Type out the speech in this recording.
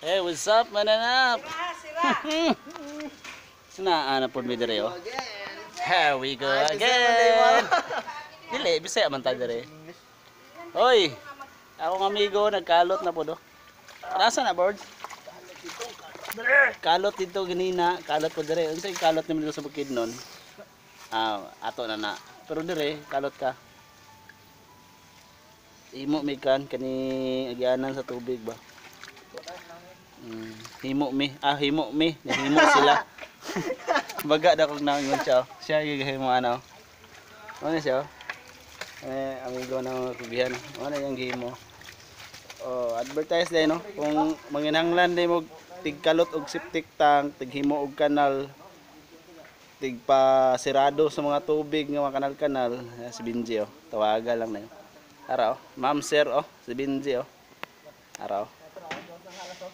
Hey, what's up, mananap? Sira, sira. Sinaan na po mi dire oh. Here we go Ah, again. Dili, bisaya man ta dire. Hoy, akong amigo nagkalot na po do. Nasa na board? Kalot dito ganina, kalot po dire. Unsay kalot nimo dito sa bukid nun? Ah, ato na na. Pero dire, kalot ka. Himo mi kan kani agyanan sa tubig ba? Himo mi, himo mi, himo sila. Baga na kog nangon siya. Siya gihimo ano. Ano siya? Amigo ng kubihan. Ano yung himo? Oh, advertise din no. Kung manginahanglan din mo tigkalot og septic tank, tighimo og kanal, tigpa sirado sa mga tubig nga mga kanal-kanal, si Binji oh. Tawaga lang na yun. Araw, ma'am sir oh, si Binji oh. Araw.